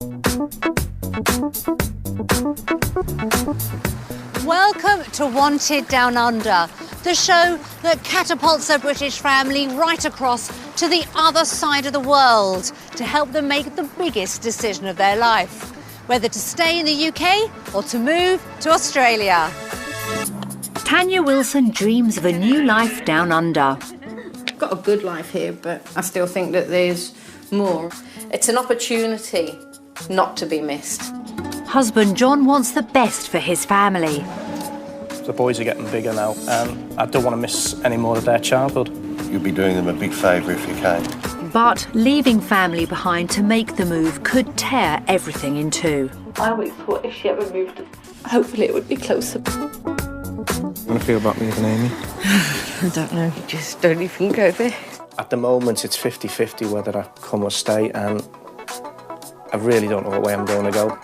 Welcome to Wanted Down Under, the show that catapults a British family right across to the other side of the world to help them make the biggest decision of their life, whether to stay in the UK or to move to Australia. Tanya Wilson dreams of a new life down under. I've got a good life here, but I still think that there's more. It's an opportunity not to be missed. Husband John wants the best for his family. The boys are getting bigger now, and I don't want to miss any more of their childhood. You'll be doing them a big favour if you can. But leaving family behind to make the move could tear everything in two. I always thought if she ever moved, hopefully it would be closer. How do you feel about moving, Amy? I don't know, just don't even go there. At the moment, it's 50-50 whether I come or stay, and I really don't know what way I'm going to go.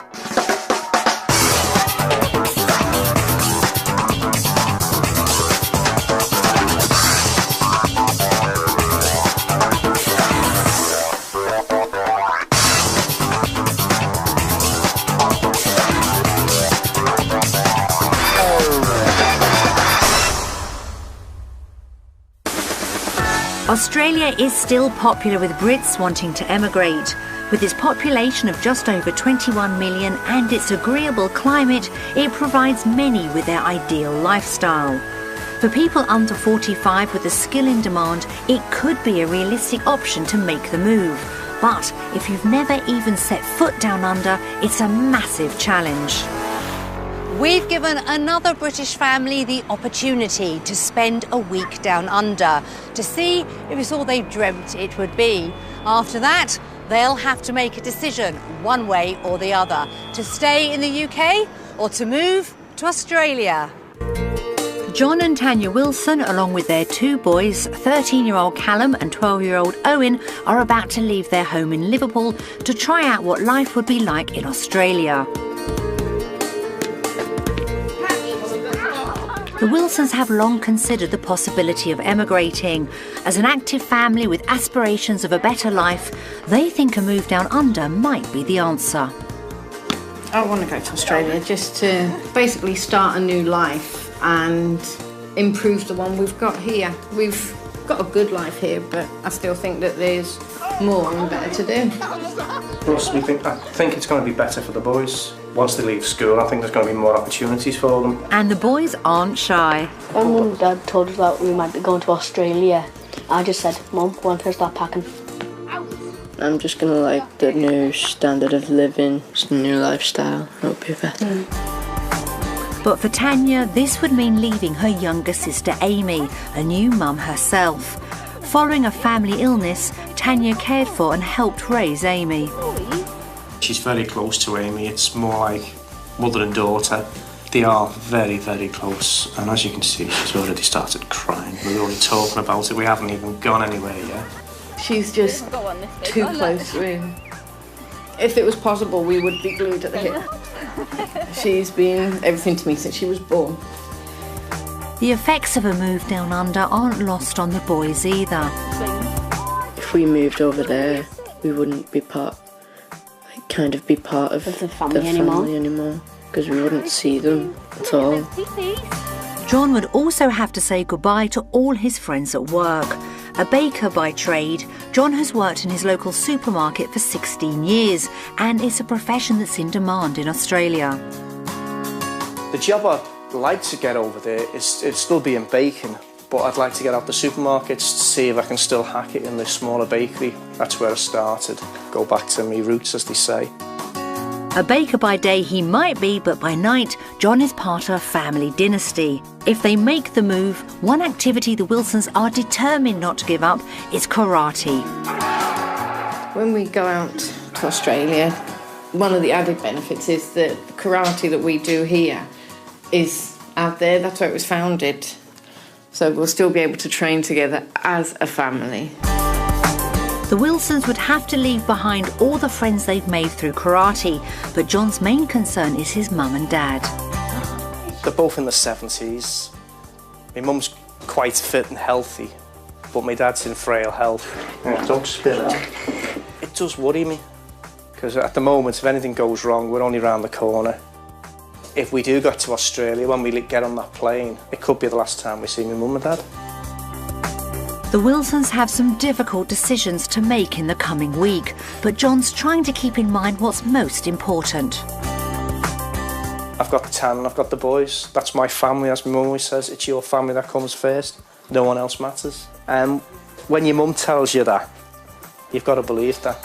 Australia is still popular with Brits wanting to emigrate. With its population of just over 21 million and its agreeable climate, it provides many with their ideal lifestyle. For people under 45 with the skill in demand, it could be a realistic option to make the move. But if you've never even set foot down under, it's a massive challenge. We've given another British family the opportunity to spend a week down under to see if it's all they dreamt it would be. After that, they'll have to make a decision, one way or the other, to stay in the UK or to move to Australia. John and Tanya Wilson, along with their two boys, 13-year-old Callum and 12-year-old Owen, are about to leave their home in Liverpool to try out what life would be like in Australia. The Wilsons have long considered the possibility of emigrating. As an active family with aspirations of a better life, they think a move down under might be the answer. I want to go to Australia just to basically start a new life and improve the one we've got here. We've got a good life here, but I still think that there's more and better to do. Plus, I think it's going to be better for the boys. Once they leave school, I think there's going to be more opportunities for them. And the boys aren't shy. When Mum and Dad told us that we might be going to Australia, I just said, Mum, when can I start packing? I'm just going to like the new standard of living, just a new lifestyle. It'll be better. But for Tanya, this would mean leaving her younger sister Amy, a new mum herself. Following a family illness, Tanya cared for and helped raise Amy. She's very close to Amy. It's more like mother and daughter. They are very, very close. And as you can see, she's already started crying. We're already talking about it. We haven't even gone anywhere yet. She's just too close, really. If it was possible, we would be glued at the hip. She's been everything to me since she was born. The effects of a move down under aren't lost on the boys either. If we moved over there, we wouldn't be part of the family anymore. Because we wouldn't see them at all. John would also have to say goodbye to all his friends at work. A baker by trade, John has worked in his local supermarket for 16 years and it's a profession that's in demand in Australia. The job I'd like to get over there is still being baking, but I'd like to get out the supermarkets to see if I can still hack it in this smaller bakery. That's where I started. Go back to my roots, as they say. A baker by day he might be, but by night, John is part of a family dynasty. If they make the move, one activity the Wilsons are determined not to give up is karate. When we go out to Australia, one of the added benefits is that the karate that we do here is out there. That's where it was founded. So we'll still be able to train together as a family. The Wilsons would have to leave behind all the friends they've made through karate, but John's main concern is his mum and dad. They're both in the 70s. My mum's quite fit and healthy, but my dad's in frail health. Yeah, don't spit out. It does worry me, because at the moment, if anything goes wrong, we're only round the corner. If we do get to Australia, when we get on that plane, it could be the last time we see my mum and dad. The Wilsons have some difficult decisions to make in the coming week, but John's trying to keep in mind what's most important. I've got the tan and I've got the boys. That's my family, as my mum always says. It's your family that comes first. No one else matters. When your mum tells you that, you've got to believe that,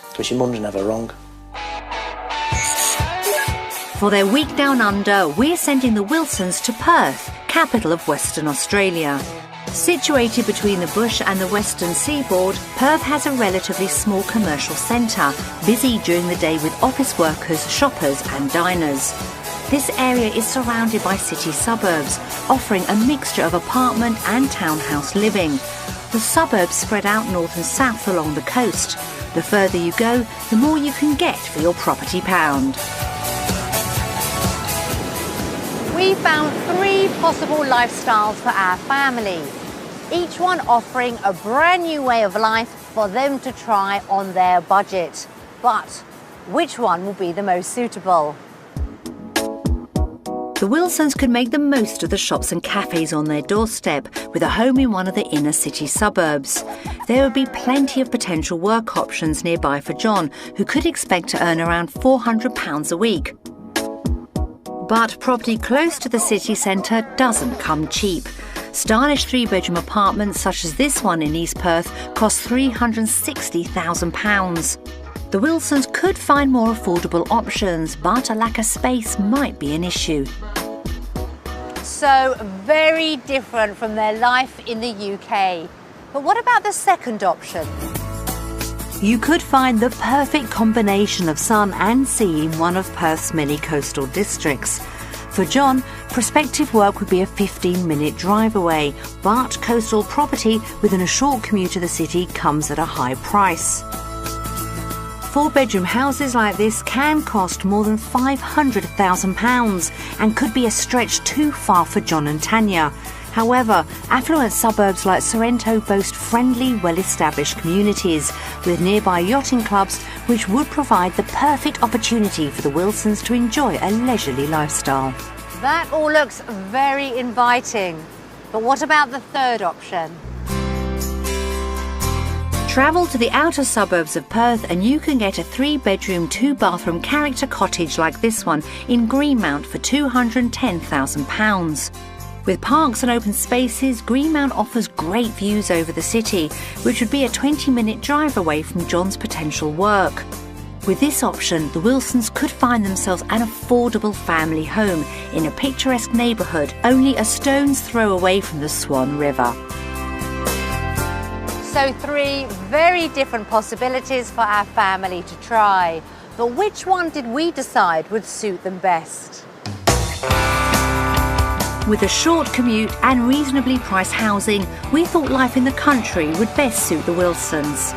because your mum's never wrong. For their week down under, we're sending the Wilsons to Perth, capital of Western Australia. Situated between the bush and the western seaboard, Perth has a relatively small commercial centre, busy during the day with office workers, shoppers and diners. This area is surrounded by city suburbs, offering a mixture of apartment and townhouse living. The suburbs spread out north and south along the coast. The further you go, the more you can get for your property pound. We found 3 possible lifestyles for our family, each one offering a brand new way of life for them to try on their budget. But which one will be the most suitable? The Wilsons could make the most of the shops and cafes on their doorstep with a home in one of the inner city suburbs. There would be plenty of potential work options nearby for John, who could expect to earn around £400 a week. But property close to the city centre doesn't come cheap. Stylish 3-bedroom apartments such as this one in East Perth cost £360,000. The Wilsons could find more affordable options, but a lack of space might be an issue. So very different from their life in the UK. But what about the second option? You could find the perfect combination of sun and sea in one of Perth's many coastal districts. For John, prospective work would be a 15-minute drive away, but coastal property within a short commute to the city comes at a high price. 4-bedroom houses like this can cost more than £500,000 and could be a stretch too far for John and Tanya. However, affluent suburbs like Sorrento boast friendly, well-established communities with nearby yachting clubs, which would provide the perfect opportunity for the Wilsons to enjoy a leisurely lifestyle. That all looks very inviting. But what about the third option? Travel to the outer suburbs of Perth and you can get a 3-bedroom, 2-bathroom character cottage like this one in Greenmount for £210,000. With parks and open spaces, Greenmount offers great views over the city, which would be a 20-minute drive away from John's potential work. With this option, the Wilsons could find themselves an affordable family home in a picturesque neighbourhood only a stone's throw away from the Swan River. So 3 very different possibilities for our family to try. But which one did we decide would suit them best? With a short commute and reasonably priced housing, we thought life in the country would best suit the Wilsons.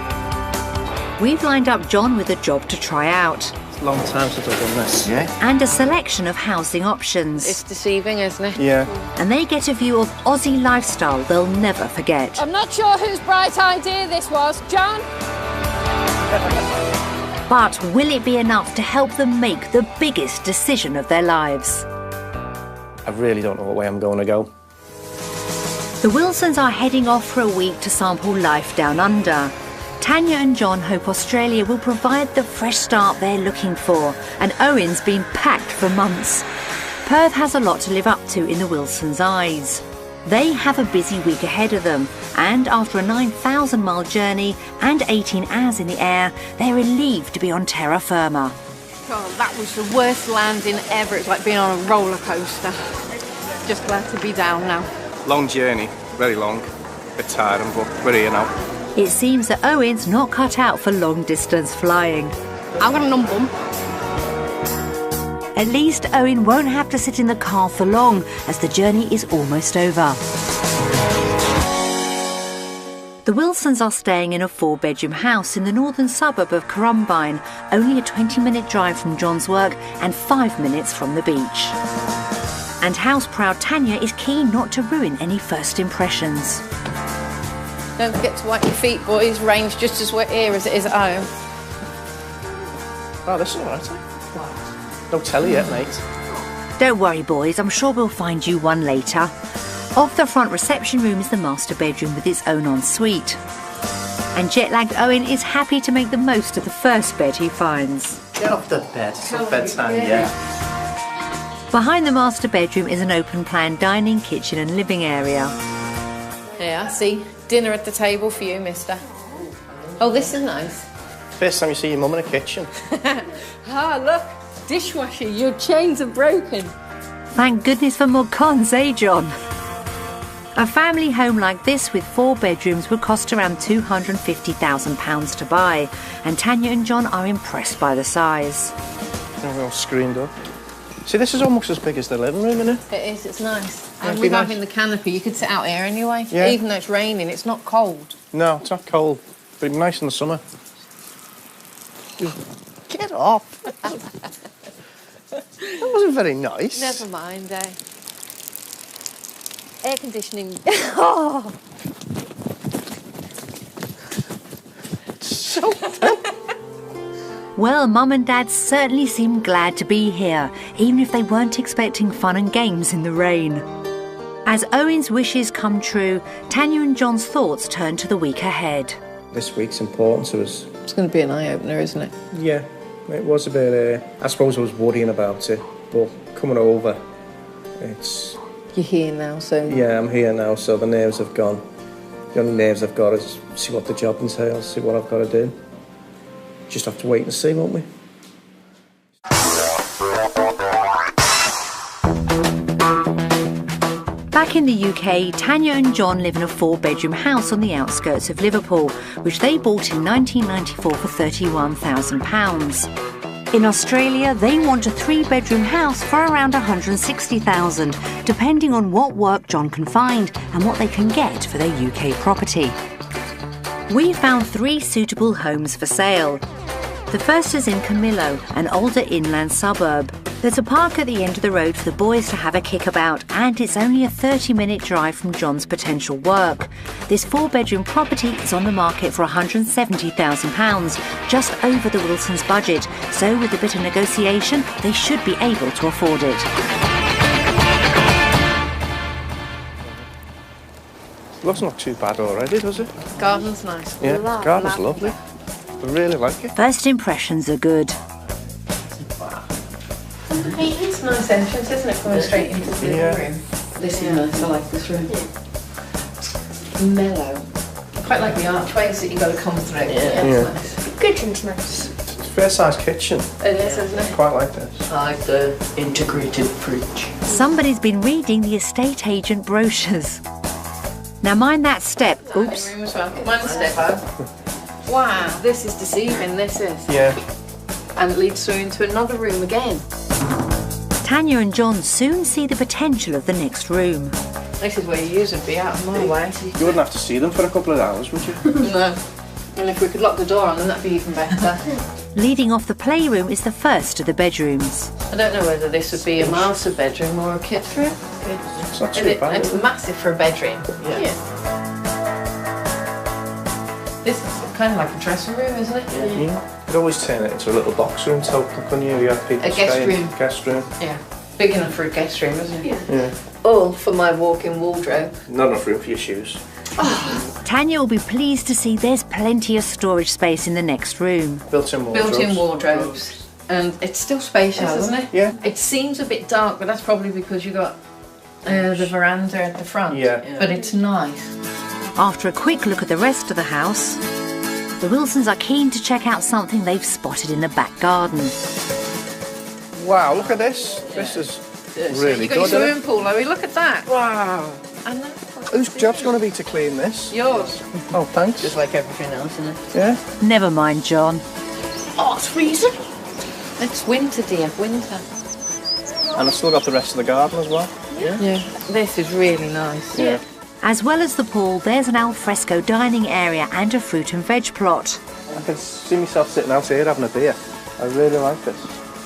We've lined up John with a job to try out. It's a long time since I've done this. Yeah? And a selection of housing options. It's deceiving, isn't it? Yeah. And they get a view of Aussie lifestyle they'll never forget. I'm not sure whose bright idea this was, John. But will it be enough to help them make the biggest decision of their lives? I really don't know what way I'm going to go. The Wilsons are heading off for a week to sample life down under. Tanya and John hope Australia will provide the fresh start they're looking for, and Owen's been packed for months. Perth has a lot to live up to in the Wilsons' eyes. They have a busy week ahead of them, and after a 9,000-mile journey and 18 hours in the air, they're relieved to be on terra firma. God, that was the worst landing ever. It's like being on a roller coaster. Just glad to be down now. Long journey, very long. A bit tiring, but we're here now. It seems that Owen's not cut out for long-distance flying. I'm going to numb them. At least Owen won't have to sit in the car for long, as the journey is almost over. The Wilsons are staying in a 4-bedroom house in the northern suburb of Currumbine, only a 20-minute drive from John's work and 5 minutes from the beach. And house-proud Tanya is keen not to ruin any first impressions. Don't forget to wipe your feet, boys. Rain's just as wet here as it is at home. Oh, this is all right. No telly yet, mate. Don't worry, boys, I'm sure we'll find you one later. Off the front reception room is the master bedroom with its own ensuite. And jet-lagged Owen is happy to make the most of the first bed he finds. Get off the bed. It's not bedtime yet. Behind the master bedroom is an open-plan dining, kitchen and living area. Yeah, see, dinner at the table for you, mister. Oh, this is nice. First time you see your mum in a kitchen. Ah, look, dishwasher, your chains are broken. Thank goodness for more cons, eh, John? A family home like this with 4 bedrooms would cost around £250,000 to buy, and Tanya and John are impressed by the size. We're all screened up. See, this is almost as big as the living room, isn't it? It is, it's nice. It'd And be we're nice. having the canopy. You could sit out here anyway. Yeah. Even though it's raining, it's not cold. No, it's not cold, but it'd be nice in the summer. Get off! That wasn't very nice. Never mind, eh? Air conditioning. Oh, So well, Mum and Dad certainly seem glad to be here, even if they weren't expecting fun and games in the rain. As Owen's wishes come true, Tanya and John's thoughts turn to the week ahead. this week's important to us. It's going to be an eye-opener, isn't it? Yeah, it was a bit. I suppose I was worrying about it, but coming over, it's. You're here now, so... Yeah, I'm here now, so the nerves have gone. The only nerves I've got is see what the job entails, see what I've got to do. Just have to wait and see, won't we? Back in the UK, Tanya and John live in a 4-bedroom house on the outskirts of Liverpool, which they bought in 1994 for £31,000. In Australia, they want a 3-bedroom house for around $160,000, depending on what work John can find and what they can get for their UK property. We found 3 suitable homes for sale. The first is in Camillo, an older inland suburb. There's a park at the end of the road for the boys to have a kickabout, and it's only a 30-minute drive from John's potential work. This 4-bedroom property is on the market for £170,000, just over the Wilsons' budget, so with a bit of negotiation, they should be able to afford it. Looks not too bad already, does it? Garden's nice. Yeah, garden's lovely. I really like it. First impressions are good. It's a nice entrance, isn't it? Coming straight into the living room. This is nice. I like this room. Mellow. I quite like the archways that you got to come through. Yeah, it's nice. Kitchen's nice. It's a fair-sized kitchen. It is, isn't it? Quite like this. I like the integrated fridge. Somebody's been reading the estate agent brochures. Now mind that step. Oops. Room as well. One step. Wow, this is deceiving. This is. Yeah. And it leads through into another room again. Tanya and John soon see the potential of the next room. This is where your use would be out of my way. You wouldn't have to see them for a couple of hours, would you? No. And if we could lock the door on them, that'd be even better. Leading off the playroom is the first of the bedrooms. I don't know whether this would be a master bedroom or a kid's room. It's not too bad. It's massive for a bedroom. Yeah. This is kind of like a dressing room, isn't it? Yeah. You'd always turn it into a little box room total, couldn't you? You have people A guest staying. room. Guest room. Yeah. Big enough for a guest room, isn't it? Yeah. All for my walk-in wardrobe. Not enough room for your shoes. Tanya will be pleased to see there's plenty of storage space in the next room. Built-in wardrobes. Built-in wardrobes. And it's still spacious, isn't it? Yeah. It seems a bit dark, but that's probably because you got the veranda at the front. Yeah. But it's nice. After a quick look at the rest of the house, the Wilsons are keen to check out something they've spotted in the back garden. Wow, look at this. This is really You got good, your isn't swimming pool, Louie. Look at that. Wow. And Whose job's going to be to clean this? yours. Oh, thanks. Just like everything else, isn't it? Yeah. Never mind, John. Oh, it's freezing. It's winter, dear. Winter. And I've still got the rest of the garden as well. Yeah. This is really nice. Yeah. As well as the pool, there's an al fresco dining area and a fruit and veg plot. I can see myself sitting out here having a beer. I really like this.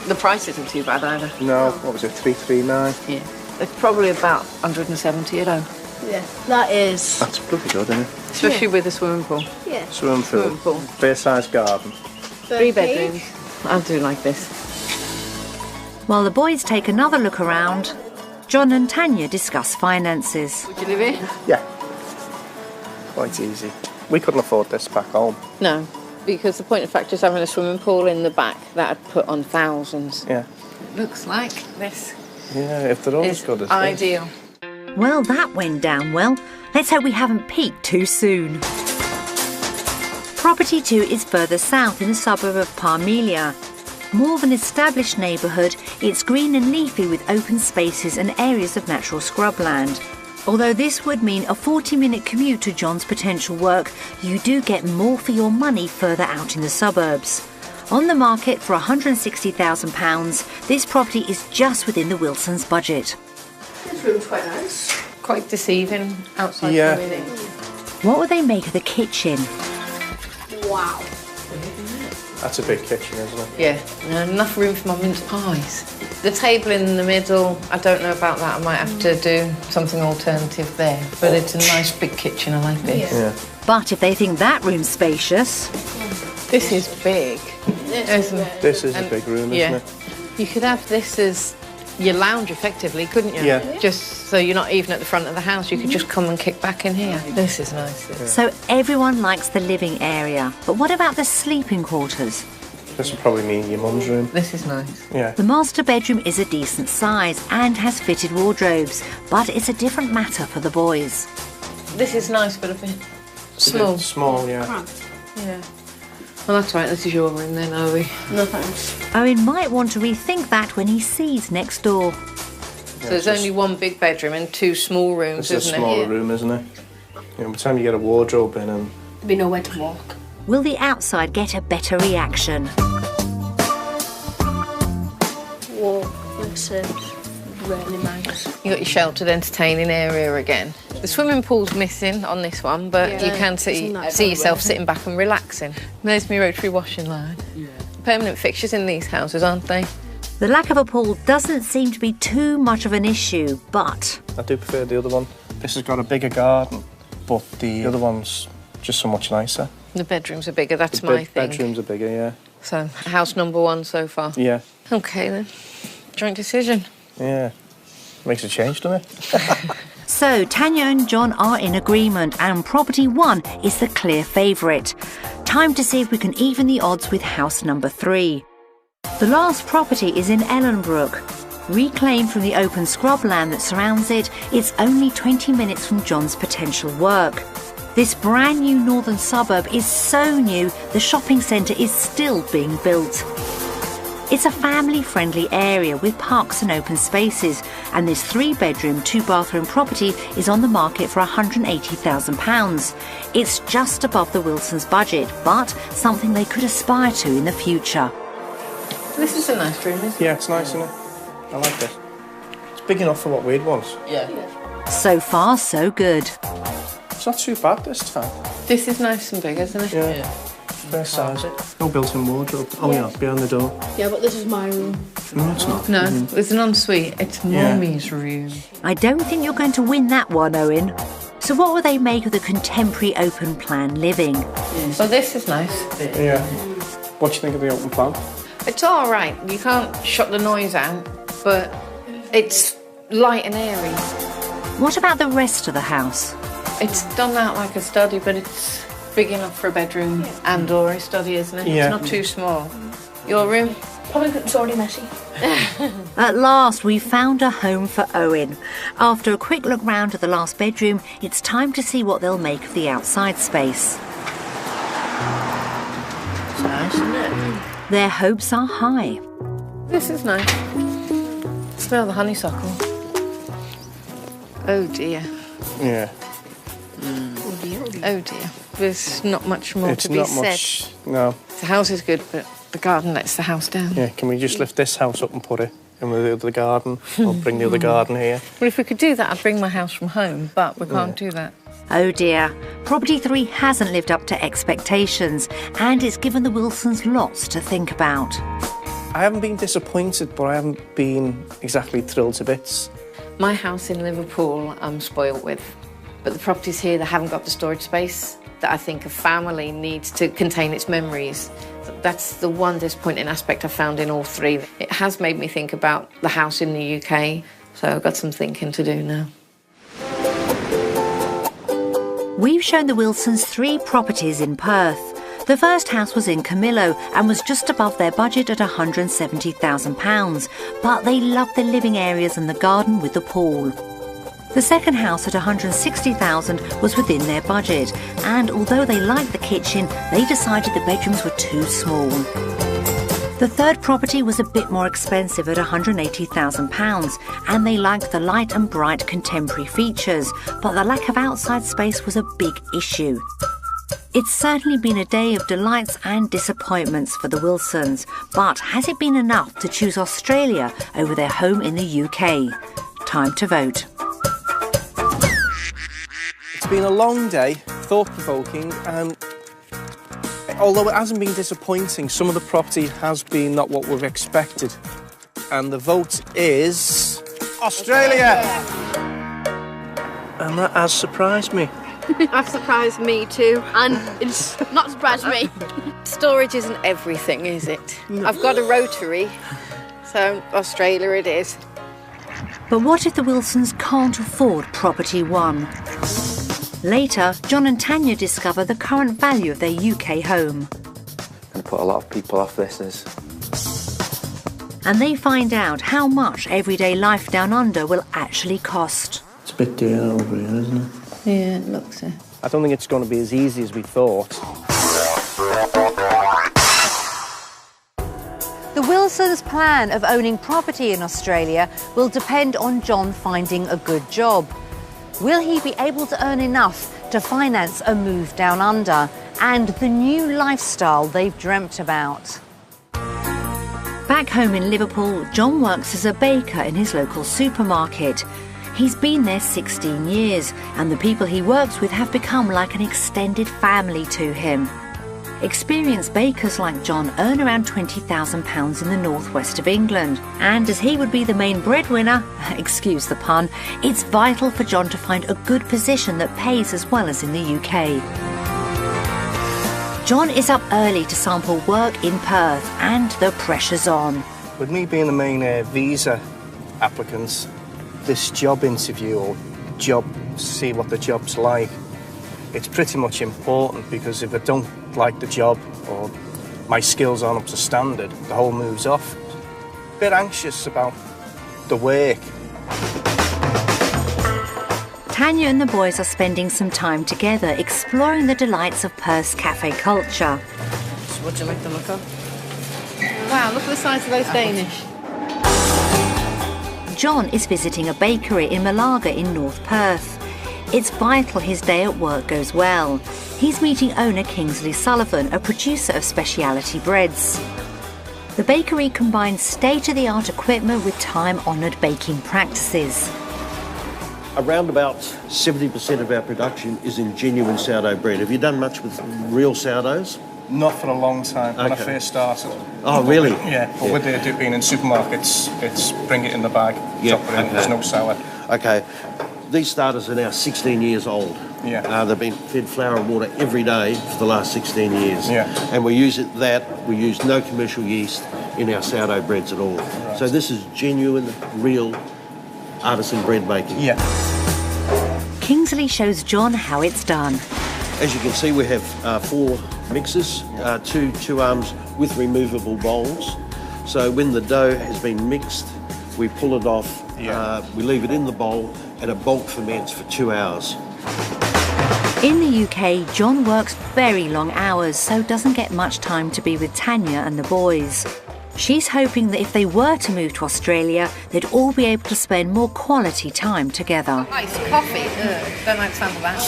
The price isn't too bad either. No, what was it, 339? Yeah. It's probably about 170 at home. Yeah, that is. That's bloody good, isn't it? Especially with a swimming pool. Yeah. Swimming pool. Swimming pool. Fair-sized garden. 3 bedrooms. I do like this. While the boys take another look around, John and Tanya discuss finances. Would you live here? Yeah. Quite easy. We couldn't afford this back home. No, because the point of fact is having a swimming pool in the back, that'd put on thousands. Yeah. Looks like this Yeah, if they're all as is good as ideal. Well, that went down well. Let's hope we haven't peaked too soon. Property 2 is further south in the suburb of Parmelia. More of an established neighbourhood, it's green and leafy with open spaces and areas of natural scrubland. Although this would mean a 40-minute commute to John's potential work, you do get more for your money further out in the suburbs. On the market for £160,000, this property is just within the Wilsons' budget. This room's quite nice. Quite deceiving outside Yeah. from within. What would they make of the kitchen? Wow. That's a big kitchen, isn't it? Yeah, and enough room for my mince pies. The table in the middle, I don't know about that. I might have to do something alternative there. But it's a nice big kitchen, I like this. Yeah. But if they think that room's spacious, This is big, isn't it? This is a And- big room, yeah. isn't it? You could have this as your lounge, effectively, couldn't you? Yeah. Just so you're not even at the front of the house, you could just come and kick back in here. This is nice. so everyone likes the living area. But what about the sleeping quarters? This would probably mean your mum's room. This is nice. Yeah. The master bedroom is a decent size and has fitted wardrobes, but it's a different matter for the boys. This is nice, but a bit small. Small, yeah. Yeah. Well, that's right. This is your room then, are we? No thanks. Owen might want to rethink that when he sees next door. So there's only one big bedroom and two small rooms, It's a isn't smaller it? room, isn't it? By the time you get a wardrobe in and... There'd be nowhere to walk. Will the outside get a better reaction? Whoa, this is really nice. You got your sheltered entertaining area again. The swimming pool's missing on this one, but you can see yourself sitting back and relaxing. There's my rotary washing line. Permanent fixtures in these houses, aren't they? The lack of a pool doesn't seem to be too much of an issue, but I do prefer the other one. This has got a bigger garden, but the other one's just so much nicer. The bedrooms are bigger, that's The my thing. bedrooms are bigger, yeah. So, house number one so far. Yeah. OK then. Joint decision. Yeah. Makes a change, doesn't it? so Tanya and John are in agreement and property 1 is the clear favourite. Time to see if we can even the odds with house number 3. The last property is in Ellenbrook. Reclaimed from the open scrubland that surrounds it, it's only 20 minutes from John's potential work. This brand new northern suburb is so new, the shopping centre is still being built. It's a family-friendly area with parks and open spaces, and this 3-bedroom, 2-bathroom property is on the market for £180,000. It's just above the Wilsons' budget, but something they could aspire to in the future. This is a nice room, isn't it? Yeah, it's nice, isn't it? I like this. It's big enough for what we'd want. Yeah. So far, so good. It's not too bad this time. This is nice and big, isn't it? Yeah. Fair size. No built-in wardrobe. Oh, yeah, behind the door. Yeah, but this is my room. No, it's not. No, it's an ensuite. It's Yeah. Mummy's room. I don't think you're going to win that one, Owen. So what will they make of the contemporary open plan living? Well, this is nice. Yeah. What do you think of the open plan? It's all right. You can't shut the noise out, but it's light and airy. What about the rest of the house? It's done out like a study, but it's big enough for a bedroom and or a study, isn't it? Yeah. It's not too small. Your room? Probably it's already messy. At last, we found a home for Owen. After a quick look round at the last bedroom, it's time to see what they'll make of the outside space. It's nice, isn't it? Their hopes are high. This is nice. Smell the honeysuckle. Oh dear. Yeah. Oh dear. There's not much more It's to be not said. much. No. The house is good, but the garden lets the house down. Yeah, can we just lift this house up and put it in with the other garden? Or bring the other garden here? Well, if we could do that, I'd bring my house from home, but we can't do that. Oh dear, Property 3 hasn't lived up to expectations and it's given the Wilsons lots to think about. I haven't been disappointed, but I haven't been exactly thrilled to bits. My house in Liverpool, I'm spoilt with. But the properties here, they haven't got the storage space. that I think a family needs to contain its memories. That's the one disappointing aspect I found in all three. It has made me think about the house in the UK, so I've got some thinking to do now. We've shown the Wilsons 3 properties in Perth. The first house was in Camillo and was just above their budget at £170,000, but they loved the living areas and the garden with the pool. The second house at £160,000 was within their budget, and although they liked the kitchen, they decided the bedrooms were too small. The third property was a bit more expensive at £180,000, and they liked the light and bright contemporary features, but the lack of outside space was a big issue. It's certainly been a day of delights and disappointments for the Wilsons, but has it been enough to choose Australia over their home in the UK? Time to vote. It's been a long day, thought-provoking, and although it hasn't been disappointing, some of the property has been not what we've expected. And the vote is Australia! And that has surprised me. That surprised me too, and it's not surprised me. Storage isn't everything, is it? I've got a rotary, so Australia it is. But what if the Wilsons can't afford property 1? Later, John and Tanya discover the current value of their UK home. Going to put a lot of people off this is. And they find out how much everyday life down under will actually cost. It's a bit dear over here, isn't it? Yeah, it looks it. I don't think it's going to be as easy as we thought. The Wilsons' plan of owning property in Australia will depend on John finding a good job. Will he be able to earn enough to finance a move down under and the new lifestyle they've dreamt about? Back home in Liverpool, John works as a baker in his local supermarket. He's been there 16 years, and the people he works with have become like an extended family to him. Experienced bakers like John earn around £20,000 in the northwest of England, and as he would be the main breadwinner, excuse the pun, it's vital for John to find a good position that pays as well as in the UK. John is up early to sample work in Perth, and the pressure's on. With me being the main visa applicant, this job interview or job, see what the job's like, it's pretty much important, because if I don't like the job or my skills aren't up to standard, the whole move's off. A bit anxious about the work. Tanya and the boys are spending some time together exploring the delights of Perth's cafe culture. So what do you like the look of? Wow, look at the size of those Danish. John is visiting a bakery in Malaga in North Perth. It's vital his day at work goes well. He's meeting owner Kingsley Sullivan, a producer of speciality breads. The bakery combines state-of-the-art equipment with time-honoured baking practices. Around about 70% of our production is in genuine sourdough bread. Have you done much with real sourdoughs? Not for a long time, when I Okay. first started. Oh, really? Yeah, but with it being in supermarkets, it's bring it in the bag, Yeah, drop it in, okay. there's no sour. Okay. These starters are now 16 years old. Yeah. They've been fed flour and water every day for the last 16 years. Yeah. And we use no commercial yeast in our sourdough breads at all. Right. So this is genuine, real artisan bread baking. Yeah. Kingsley shows John how it's done. As you can see, we have 4 mixers, two arms with removable bowls. So when the dough has been mixed, we pull it off, we leave it in the bowl, and it bulk ferments for 2 hours. In the UK, John works very long hours, so doesn't get much time to be with Tanya and the boys. She's hoping that if they were to move to Australia, they'd all be able to spend more quality time together. Iced coffee. Don't like the sound of that.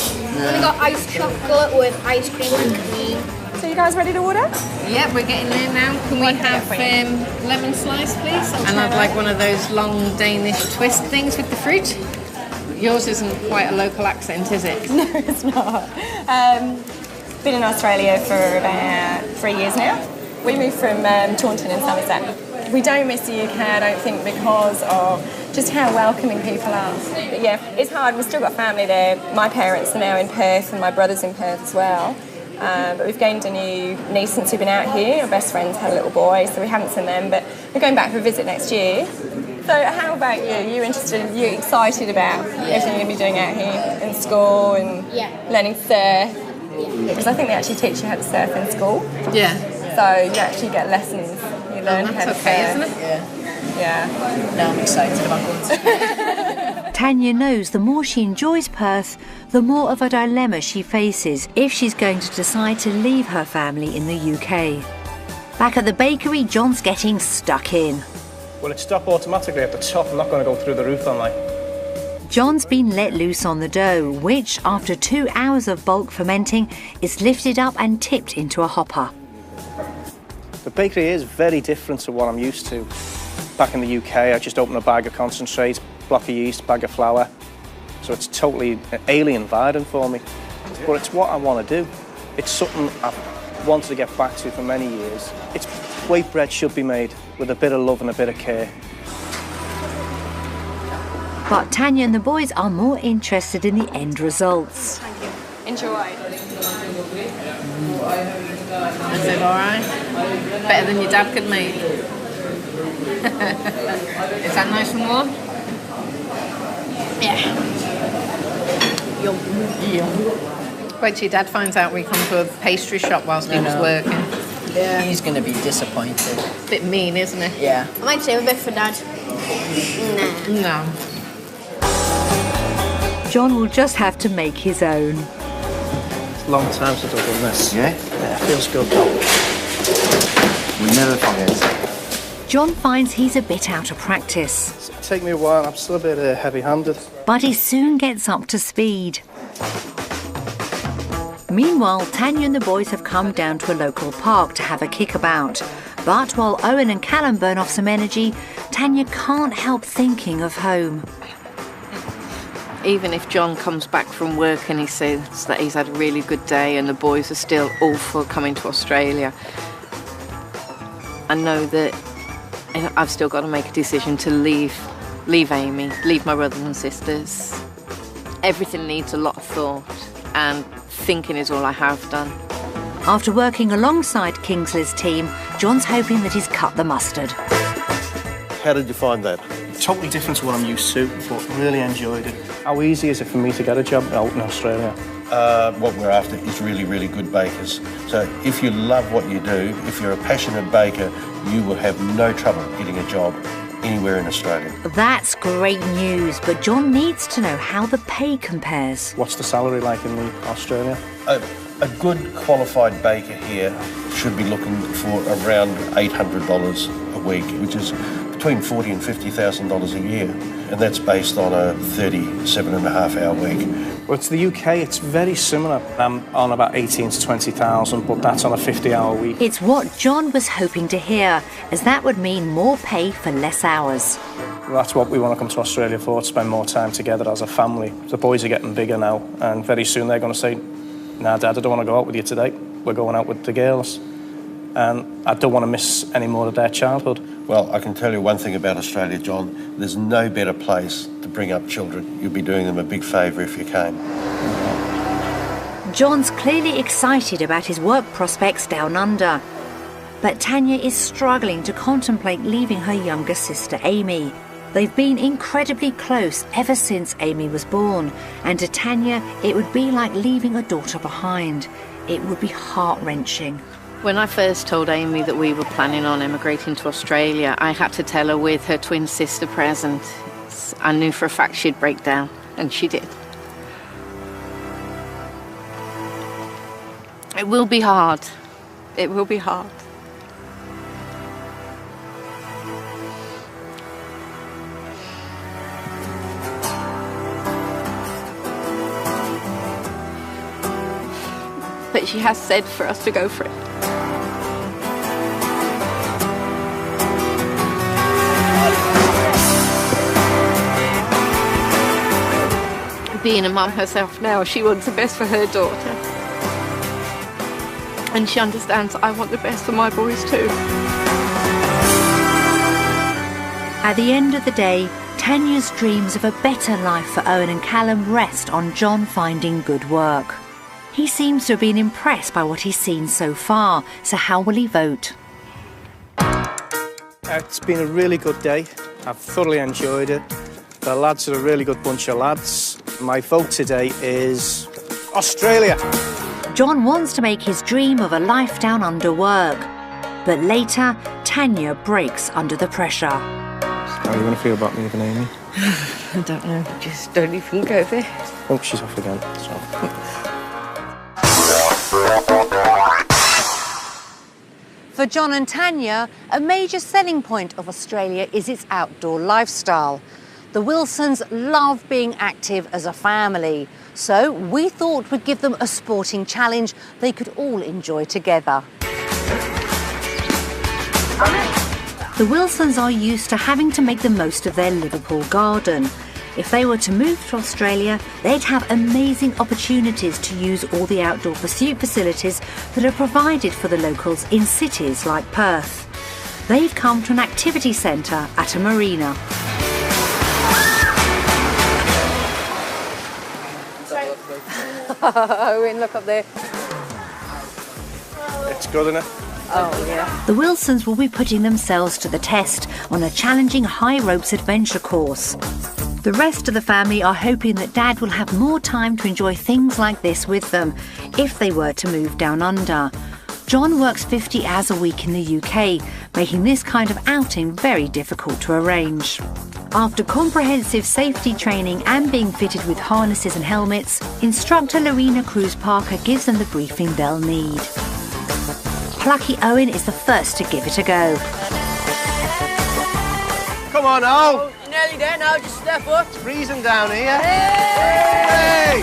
We got iced chocolate with ice cream and cream. So you guys ready to order? Yeah, we're getting there now. Can we have lemon slice, please? And I'd like one of those long Danish twist things with the fruit. Yours isn't quite a local accent, is it? No, it's not. Been in Australia for about 3 years now. We moved from Taunton in Somerset. We don't miss the UK, I don't think, because of just how welcoming people are. But yeah, it's hard. We've still got family there. My parents are now in Perth and my brother's in Perth as well. But we've gained a new niece since we've been out here. Our best friend's had a little boy, so we haven't seen them. But we're going back for a visit next year. So how about you? You interested? You excited about everything you're going to be doing out here in school and learning surf? Because I think they actually teach you how to surf in school. Yeah. So you actually get lessons. You learn how to surf. Isn't it? Yeah. Now I'm excited about going to Tanya knows the more she enjoys Perth, the more of a dilemma she faces if she's going to decide to leave her family in the UK. Back at the bakery, John's getting stuck in. Will it stop automatically at the top? I'm not going to go through the roof, am I? John's been let loose on the dough, which, after 2 hours of bulk fermenting, is lifted up and tipped into a hopper. The bakery is very different to what I'm used to. Back in the UK, I just open a bag of concentrate, block of yeast, bag of flour. So it's totally an alien environment for me. But it's what I want to do. It's something I've wanted to get back to for many years. It's the way bread should be made, with a bit of love and a bit of care. But Tanya and the boys are more interested in the end results. Thank you. Enjoy. Is it all right? Better than your dad could make. Is that nice and warm? Yeah. Wait till your dad finds out we come to a pastry shop whilst he was working. Yeah. He's going to be disappointed. Bit mean, isn't it? Yeah. I might save a bit for Dad. No. John will just have to make his own. It's a long time since I've done this. Yeah? Yeah, feels good though. We never forget. John finds he's a bit out of practice, It'll take me a while. I'm still a bit heavy-handed. but he soon gets up to speed. Meanwhile, Tanya and the boys have come down to a local park to have a kickabout. But while Owen and Callum burn off some energy, Tanya can't help thinking of home. Even if John comes back from work and he says that he's had a really good day and the boys are still all for coming to Australia, I know that I've still got to make a decision to leave Amy, leave my brothers and sisters. Everything needs a lot of thought, and thinking is all I have done. After working alongside Kingsley's team, John's hoping that he's cut the mustard. How did you find that? Totally different to what I'm used to, but really enjoyed it. How easy is it for me to get a job out in Australia? What we're after is really, really good bakers. So if you love what you do, if you're a passionate baker, you will have no trouble getting a job anywhere in Australia. That's great news, but John needs to know how the pay compares. What's the salary like in Australia? A good qualified baker here should be looking for around $800 a week, which is between $40,000 and $50,000 a year, and that's based on a 37.5-hour week. Well, to the UK, it's very similar. I'm on about 18 to 20,000, but that's on a 50-hour week. It's what John was hoping to hear, as that would mean more pay for less hours. Well, that's what we want to come to Australia for, to spend more time together as a family. The boys are getting bigger now, and very soon they're going to say, "Nah, Dad, I don't want to go out with you today. We're going out with the girls." And I don't want to miss any more of their childhood. Well, I can tell you one thing about Australia, John. There's no better place to bring up children. You'd be doing them a big favour if you came. John's clearly excited about his work prospects down under. But Tanya is struggling to contemplate leaving her younger sister Amy. They've been incredibly close ever since Amy was born, and to Tanya it would be like leaving a daughter behind. It would be heart-wrenching. When I first told Amy that we were planning on emigrating to Australia, I had to tell her with her twin sister present. I knew for a fact she'd break down, and she did. It will be hard. It will be hard. But she has said for us to go for it. Being a mum herself now, she wants the best for her daughter. And she understands I want the best for my boys too. At the end of the day, Tanya's dreams of a better life for Owen and Callum rest on John finding good work. He seems to have been impressed by what he's seen so far, so how will he vote? It's been a really good day. I've thoroughly enjoyed it. The lads are a really good bunch of lads. My vote today is Australia. John wants to make his dream of a life down under work. But later, Tanya breaks under the pressure. How are you going to feel about moving, Amy? I don't know, just don't even go there. Oh, she's off again. For John and Tanya, a major selling point of Australia is its outdoor lifestyle. The Wilsons love being active as a family, so we thought we'd give them a sporting challenge they could all enjoy together. The Wilsons are used to having to make the most of their Liverpool garden. If they were to move to Australia, they'd have amazing opportunities to use all the outdoor pursuit facilities that are provided for the locals in cities like Perth. They've come to an activity centre at a marina. Owen, look up there. It's good, isn't it? Oh, yeah. The Wilsons will be putting themselves to the test on a challenging high ropes adventure course. The rest of the family are hoping that Dad will have more time to enjoy things like this with them if they were to move down under. John works 50 hours a week in the UK, making this kind of outing very difficult to arrange. After comprehensive safety training and being fitted with harnesses and helmets, instructor Lorena Cruz-Parker gives them the briefing they'll need. Plucky Owen is the first to give it a go. Come on, now! You're nearly there now, just step up. It's freezing down here. Hey!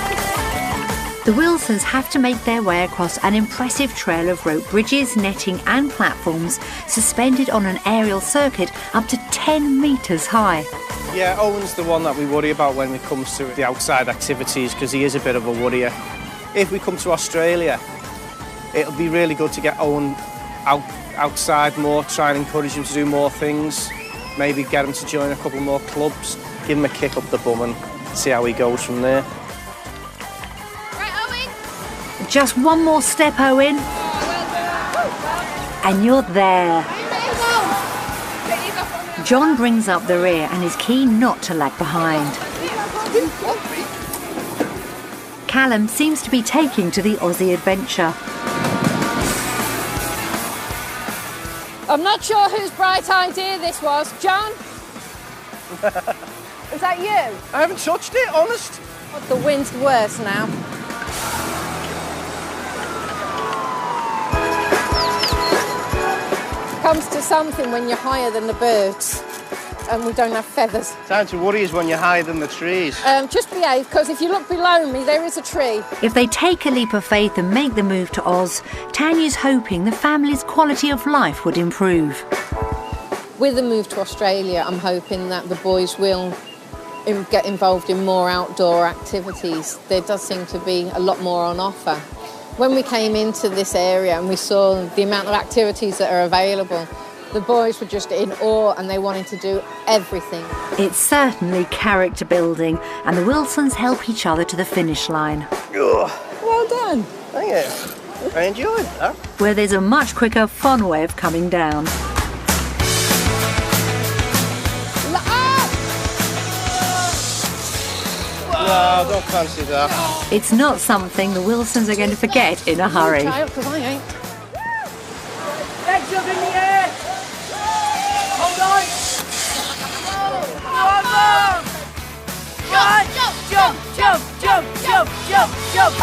The Wilsons have to make their way across an impressive trail of rope bridges, netting and platforms suspended on an aerial circuit up to 10 metres high. Yeah, Owen's the one that we worry about when it comes to the outside activities because he is a bit of a worrier. If we come to Australia, it'll be really good to get Owen outside more, try and encourage him to do more things, maybe get him to join a couple more clubs, give him a kick up the bum and see how he goes from there. Right, Owen. Just one more step, Owen. And you're there. John brings up the rear and is keen not to lag behind. Callum seems to be taking to the Aussie adventure. I'm not sure whose bright idea this was. John? Is that you? I haven't touched it, honest. Oh, the wind's worse now. Comes to something when you're higher than the birds and we don't have feathers. Time to worry is when you're higher than the trees. Just behave, because if you look below me, there is a tree. If they take a leap of faith and make the move to Oz, Tanya's hoping the family's quality of life would improve. With the move to Australia, I'm hoping that the boys will get involved in more outdoor activities. There does seem to be a lot more on offer. When we came into this area and we saw the amount of activities that are available, the boys were just in awe and they wanted to do everything. It's certainly character building, and the Wilsons help each other to the finish line. Ugh. Well done. Thank you. I enjoyed that. Where there's a much quicker, fun way of coming down. No, don't fancy that. It's not something the Wilsons are going to forget in a hurry. Because I ain't. Legs up in the air. Hold on. Come on. Jump, jump, jump, jump, jump, jump, jump, jump.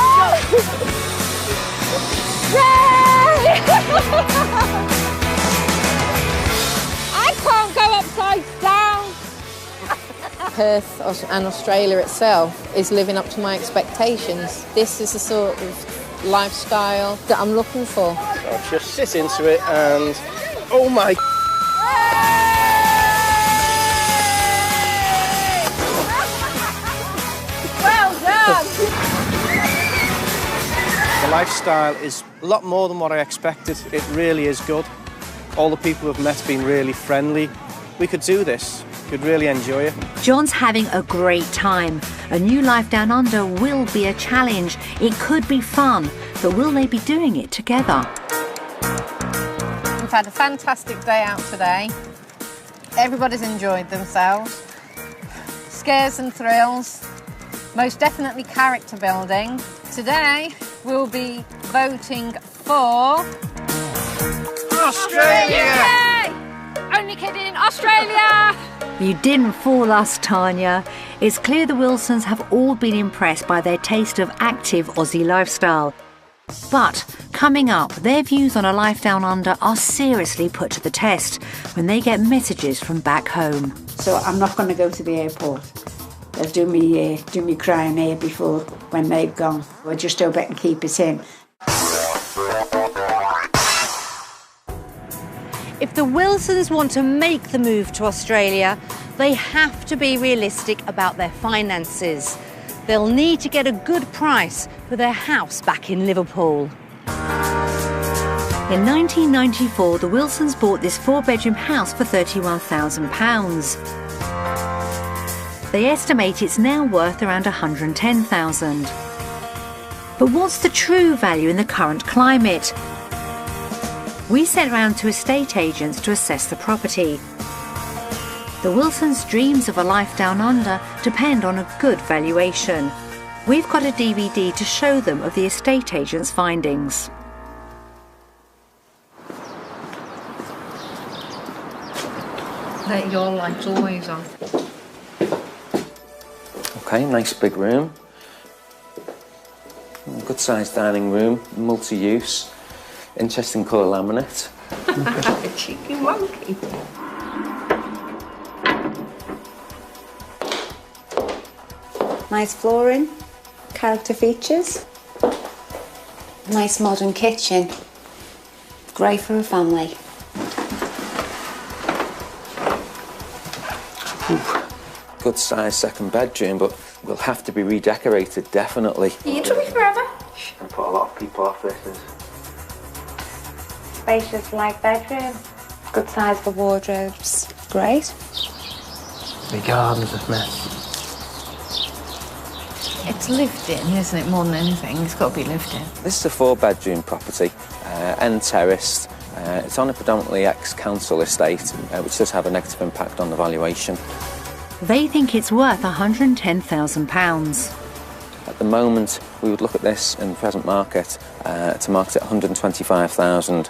Yay! I can't go upside down. Perth and Australia itself is living up to my expectations. This is the sort of lifestyle that I'm looking for. So just sit into it and... Oh my... Well done! The lifestyle is a lot more than what I expected. It really is good. All the people I've met have been really friendly. We could do this. You'd really enjoy it. John's having a great time. A new life down under will be a challenge. It could be fun, but will they be doing it together? We've had a fantastic day out today. Everybody's enjoyed themselves. Scares and thrills. Most definitely character building. Today we'll be voting for... Australia! Yay! Only kidding, Australia! You didn't fool us, Tanya. It's clear the Wilsons have all been impressed by their taste of active Aussie lifestyle. But coming up, their views on a life down under are seriously put to the test when they get messages from back home. So I'm not going to go to the airport. They'll do me crying here before when they've gone. We'll just hope I can keep it in. If the Wilsons want to make the move to Australia, they have to be realistic about their finances. They'll need to get a good price for their house back in Liverpool. In 1994, the Wilsons bought this 4-bedroom house for £31,000. They estimate it's now worth around £110,000. But what's the true value in the current climate? We sent round to estate agents to assess the property. The Wilsons' dreams of a life down under depend on a good valuation. We've got a DVD to show them of the estate agent's findings. Your light's always on. Okay, nice big room. Good sized dining room, multi-use. Interesting colour laminate. Cheeky monkey. Nice flooring, character features. Nice modern kitchen. Great for a family. Good sized second bedroom, but will have to be redecorated, definitely. You took me forever. And put a lot of people off this. Spacious light bedroom. Good size for wardrobes. Great. The garden's a mess. It's lived in, isn't it, more than anything? It's got to be lived in. This is a 4-bedroom property, end terraced. It's on a predominantly ex-council estate, which does have a negative impact on the valuation. They think it's worth £110,000. At the moment, we would look at this in the present market to market at £125,000.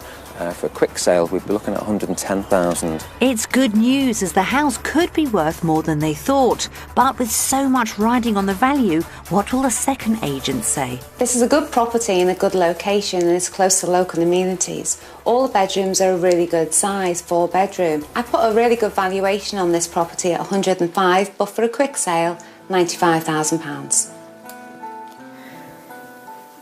For a quick sale, we'd be looking at £110,000. It's good news, as the house could be worth more than they thought. But with so much riding on the value, what will the second agent say? This is a good property in a good location and it's close to local amenities. All the bedrooms are a really good size, 4-bedroom. I put a really good valuation on this property at £105,000, but for a quick sale, £95,000.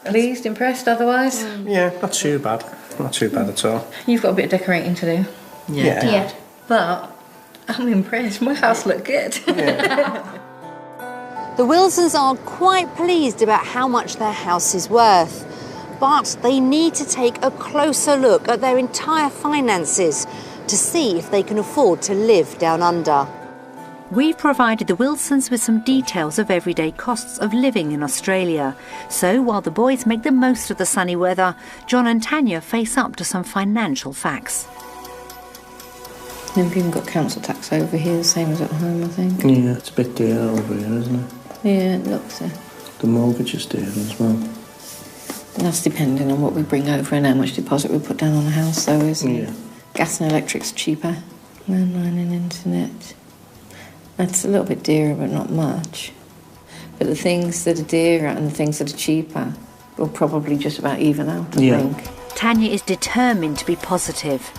Pleased, impressed otherwise? Yeah, not too bad. Not too bad at all. You've got a bit of decorating to do. Yeah. But I'm impressed. My house looked good. The Wilsons are quite pleased about how much their house is worth. But they need to take a closer look at their entire finances to see if they can afford to live down under. We've provided the Wilsons with some details of everyday costs of living in Australia. So while the boys make the most of the sunny weather, John and Tanya face up to some financial facts. They've even got council tax over here, the same as at home, I think. Yeah, it's a bit dear over here, isn't it? Yeah, it looks it. The mortgage is dear as well. And that's depending on what we bring over and how much deposit we put down on the house, though, isn't it? Yeah. Gas and electric's cheaper. Landline and internet. That's a little bit dearer, but not much. But the things that are dearer and the things that are cheaper will probably just about even out, I think. Tanya is determined to be positive.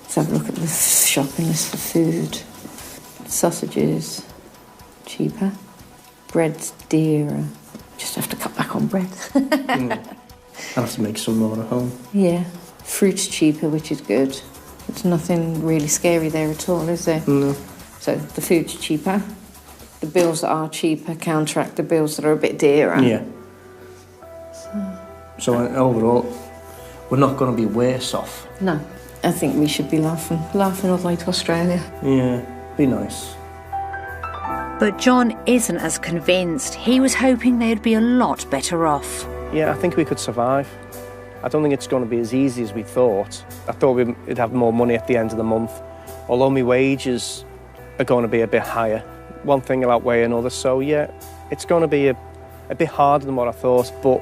Let's have a look at the shopping list for food. Sausages, cheaper. Bread's dearer. Just have to cut back on bread. I'll have to make some more at home. Yeah. Fruit's cheaper, which is good. There's nothing really scary there at all, is there? No. So the food's cheaper. The bills that are cheaper counteract the bills that are a bit dearer. Yeah. So overall, we're not going to be worse off. No. I think we should be laughing all the way to Australia. Yeah, be nice. But John isn't as convinced. He was hoping they'd be a lot better off. Yeah, I think we could survive. I don't think it's going to be as easy as we thought. I thought we'd have more money at the end of the month, although my wages are going to be a bit higher. One thing will outweigh another, so yeah, it's going to be a bit harder than what I thought, but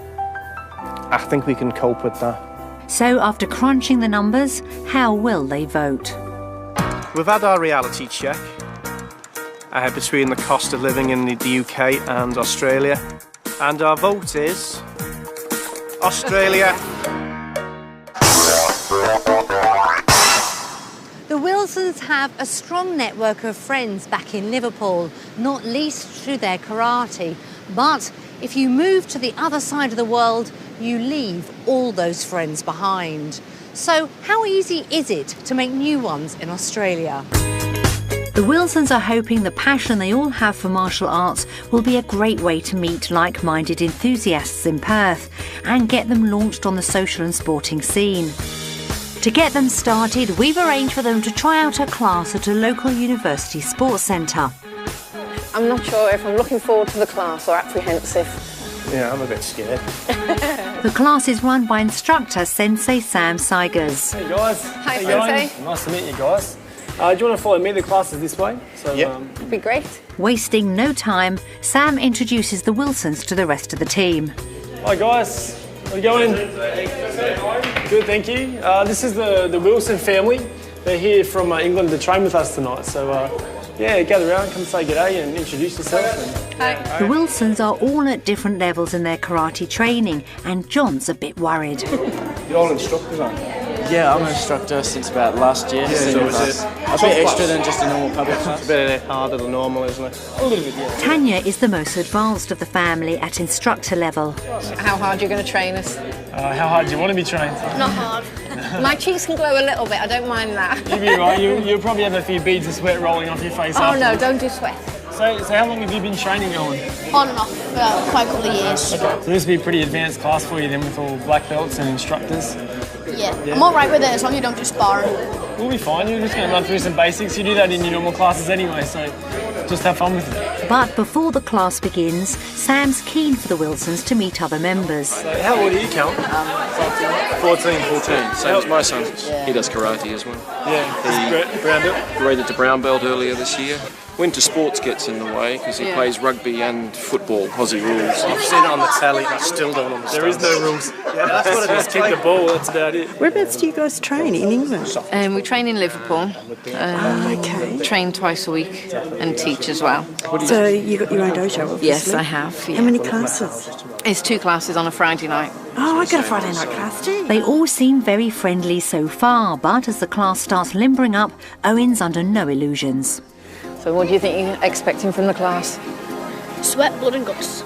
I think we can cope with that. So after crunching the numbers, how will they vote? We've had our reality check between the cost of living in the UK and Australia, and our vote is Australia. The Wilsons have a strong network of friends back in Liverpool, not least through their karate. But if you move to the other side of the world, you leave all those friends behind. So how easy is it to make new ones in Australia? The Wilsons are hoping the passion they all have for martial arts will be a great way to meet like-minded enthusiasts in Perth and get them launched on the social and sporting scene. To get them started, we've arranged for them to try out a class at a local university sports centre. I'm not sure if I'm looking forward to the class or apprehensive. Yeah, I'm a bit scared. The class is run by instructor Sensei Sam Seigers. Hey guys. Hi, How you Sensei. going? Nice to meet you guys. Do you want to follow me? The class is this way. So, It'd be great. Wasting no time, Sam introduces the Wilsons to the rest of the team. Hi guys. How you going? Good, thank you. This is the Wilson family. They're here from England to train with us tonight. So yeah, gather around, come say g'day and introduce yourself. Hi. The Wilsons are all at different levels in their karate training, and John's a bit worried. You're all instructors, aren't you? Yeah, I'm an instructor since about last year. Yeah, so is it a bit extra than just a normal public class? It's a bit harder than normal, isn't it? A little bit, yeah. Tanya is the most advanced of the family at instructor level. How hard are you going to train us? How hard do you want to be trained? Not hard. My cheeks can glow a little bit, I don't mind that. You'll be right. You'll probably have a few beads of sweat rolling off your face Oh no, afterwards. don't do sweat. So how long have you been training on? On and off for quite a couple of years. So this will be a pretty advanced class for you then with all black belts and instructors. Yeah. I'm alright with it as long as you don't do sparring. We'll be fine. You're just going to run through some basics. You do that in your normal classes anyway, so just have fun with it. But before the class begins, Sam's keen for the Wilsons to meet other members. So how old are you, Cal? 14. 14. Same as my son. He does karate as well. Yeah. He brown belt? graded to brown belt earlier this year. Winter sports gets in the way because he plays rugby and football, Aussie rules. I've seen it on the telly, I still don't understand. There is no rules. Yeah, that's what it is. Just kick the ball, that's about it. Whereabouts do you guys train? In England? We train in Liverpool. Okay. Train twice a week and teach as well. So you got your own dojo, obviously? Yes, I have. Yeah. How many classes? It's 2 classes on a Friday night. Oh, I got a Friday night class too. They all seem very friendly so far, but as the class starts limbering up, Owen's under no illusions. So what do you think you're expecting from the class? Sweat, blood and guts.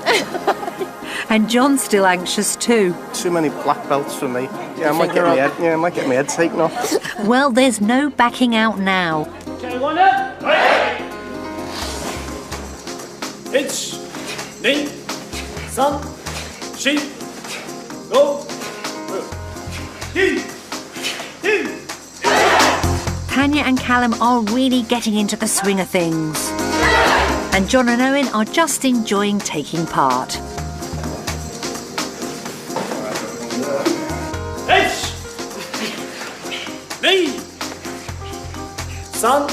And John's still anxious too. Too many black belts for me. Yeah, I might get my head taken off. Well, there's no backing out now. Okay, line up. It's me, son, she, go. Tanya and Callum are really getting into the swing of things. And John and Owen are just enjoying taking part. It's me, son,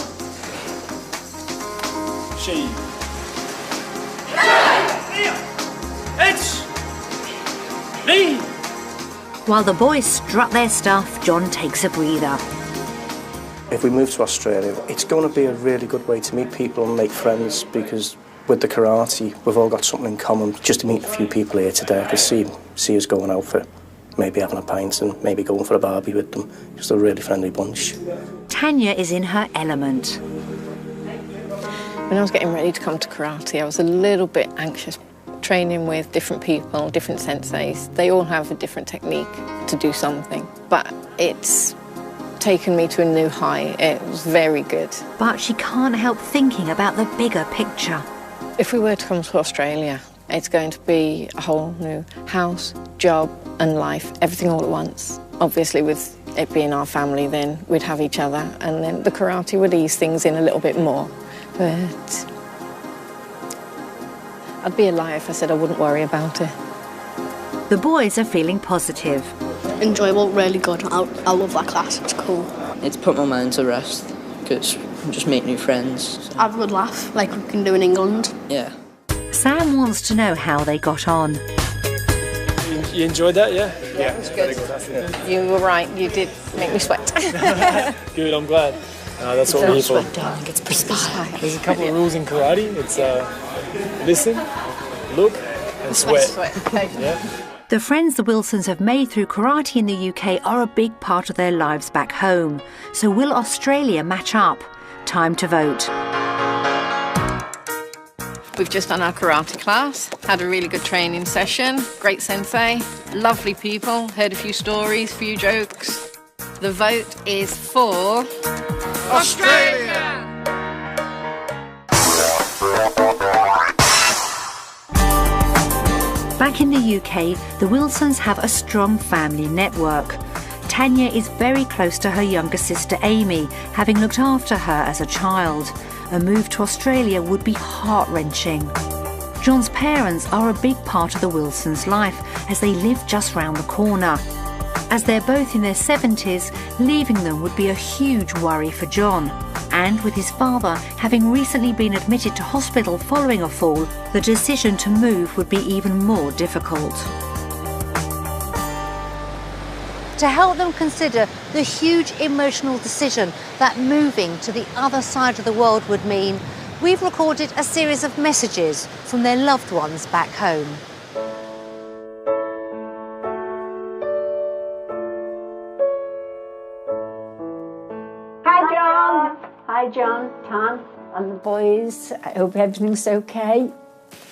she. It's me. While the boys strut their stuff, John takes a breather. If we move to Australia, it's going to be a really good way to meet people and make friends because with the karate, we've all got something in common. Just to meet a few people here today, I could see us going out for maybe having a pint and maybe going for a barbie with them. Just a really friendly bunch. Tanya is in her element. When I was getting ready to come to karate, I was a little bit anxious. Training with different people, different senseis. They all have a different technique to do something, but it's taken me to a new height. It was very good. But she can't help thinking about the bigger picture. If we were to come to Australia, it's going to be a whole new house, job and life, everything all at once. Obviously with it being our family, then we'd have each other and then the karate would ease things in a little bit more. But I'd be a liar if I said I wouldn't worry about it. The boys are feeling positive. Enjoyable, really good. I love that class, it's cool. It's put my mind to rest because you just make new friends. Have a good laugh, like we can do in England. Yeah. Sam wants to know how they got on. You enjoyed that, yeah? Yeah, it was good. You were right, you did make me sweat. Good, I'm glad. That's what we're here for. Darling, it's perspire. There's a couple of rules in karate. It's listen, look, and sweat. Yeah. The friends the Wilsons have made through karate in the UK are a big part of their lives back home. So will Australia match up? Time to vote. We've just done our karate class, had a really good training session, great sensei, lovely people, heard a few stories, few jokes. The vote is for... Australia! Back in the UK, the Wilsons have a strong family network. Tanya is very close to her younger sister Amy, having looked after her as a child. A move to Australia would be heart-wrenching. John's parents are a big part of the Wilsons' life as they live just round the corner. As they're both in their 70s, leaving them would be a huge worry for John. And with his father having recently been admitted to hospital following a fall, the decision to move would be even more difficult. To help them consider the huge emotional decision that moving to the other side of the world would mean, we've recorded a series of messages from their loved ones back home. Hi, John. Hi, John, Tan, and the boys. I hope everything's okay.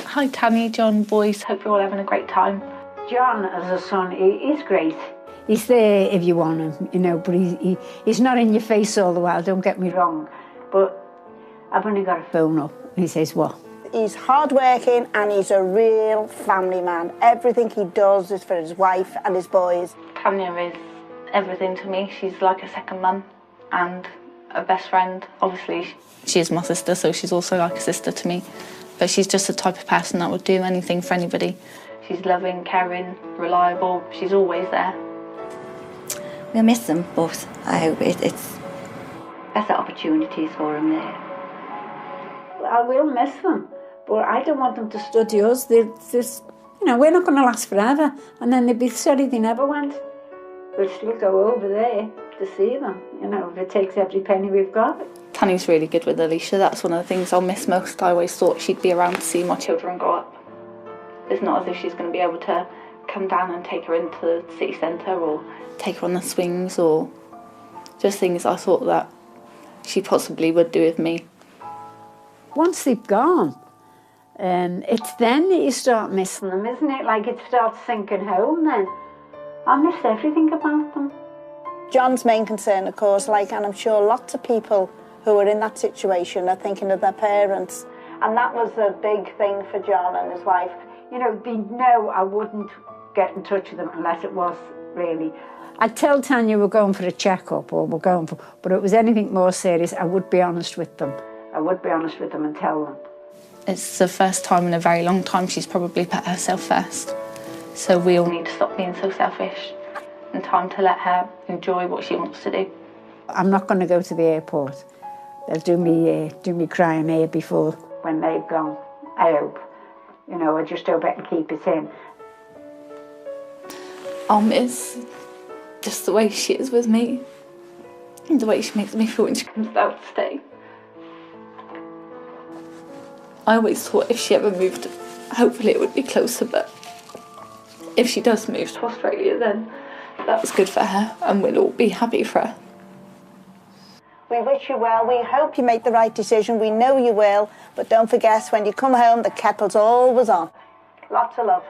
Hi, Tanny, John, boys. Hope you're all having a great time. John, as a son, he's great. He's there if you want him, you know, but he's not in your face all the while, don't get me wrong. But I've only got a phone up. He says, what? He's hard-working and he's a real family man. Everything he does is for his wife and his boys. Tanya is everything to me. She's like a second mum and a best friend. Obviously, she is my sister, so she's also like a sister to me. But she's just the type of person that would do anything for anybody. She's loving, caring, reliable. She's always there. We'll miss them, but I hope it's better opportunities for them there. I will miss them, but I don't want them to study us. They're just, you know, we're not going to last forever, and then they'd be sorry they never went. We'll still go over there to see them, you know, if it takes every penny we've got. Tanny's really good with Alicia. That's one of the things I'll miss most. I always thought she'd be around to see my children grow up. It's not as if she's going to be able to come down and take her into the city centre or take her on the swings or just things I thought that she possibly would do with me. Once they've gone, it's then that you start missing them, isn't it? Like it starts sinking home then. I miss everything about them. John's main concern, of course, and I'm sure lots of people who are in that situation are thinking of their parents. And that was a big thing for John and his wife. You know, they know I wouldn't get in touch with them unless it was really. I'd tell Tanya we're going for a check-up or we're going for, but if it was anything more serious, I would be honest with them. I would be honest with them and tell them. It's the first time in a very long time she's probably put herself first. So we all need to stop being so selfish and time to let her enjoy what she wants to do. I'm not going to go to the airport. They'll do me crying here before when they've gone, I hope. You know, I just hope I can keep it in. I'll miss just the way she is with me and the way she makes me feel when she comes out to stay. I always thought if she ever moved, hopefully it would be closer, but if she does move to Australia, then that's good for her and we'll all be happy for her. We wish you well. We hope you make the right decision. We know you will, but don't forget, when you come home, the kettle's always on. Lots of love.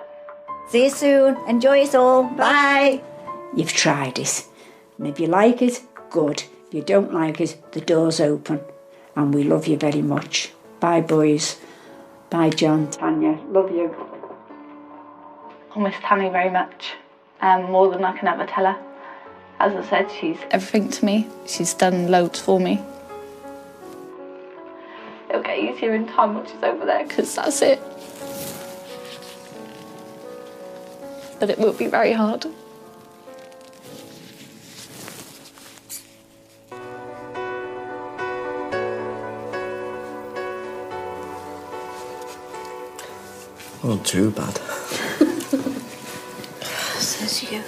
See you soon. Enjoy it all. Bye. You've tried it. And if you like it, good. If you don't like it, the door's open. And we love you very much. Bye, boys. Bye, John, Tanya. Love you. I miss Tanny very much, more than I can ever tell her. As I said, she's everything to me. She's done loads for me. It'll get easier in time when she's over there, because that's it. but it will be very hard. Not too bad. Says you.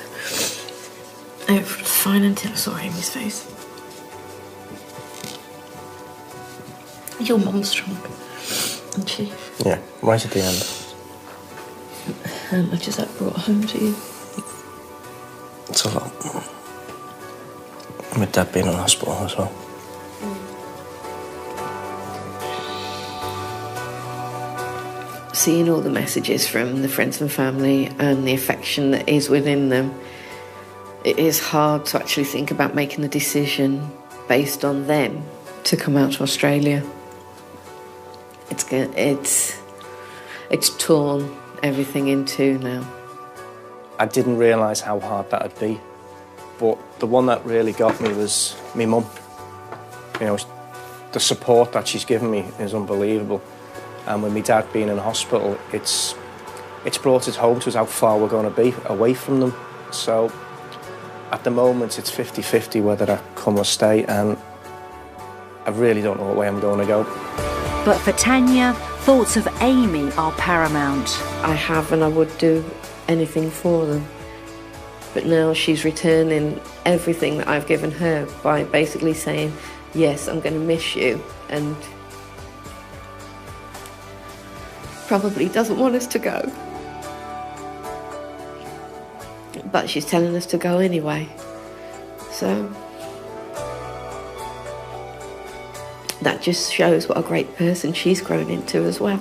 Everything's fine until I saw Amy's face. Your mum's strong, isn't she? Yeah, right at the end. How much has that brought home to you? It's a lot. With Dad being in hospital as well. Seeing all the messages from the friends and family and the affection that is within them, it is hard to actually think about making the decision based on them to come out to Australia. It's torn everything in two now. I didn't realise how hard that'd be, but the one that really got me was my mum. You know, the support that she's given me is unbelievable. And with my dad being in hospital, it's brought it home to us how far we're going to be away from them. So at the moment, it's 50-50 whether I come or stay, and I really don't know what way I'm going to go. But for Tanya, thoughts of Amy are paramount. I have and I would do anything for them. But now she's returning everything that I've given her by basically saying, yes, I'm going to miss you, and probably doesn't want us to go. But she's telling us to go anyway. So that just shows what a great person she's grown into as well.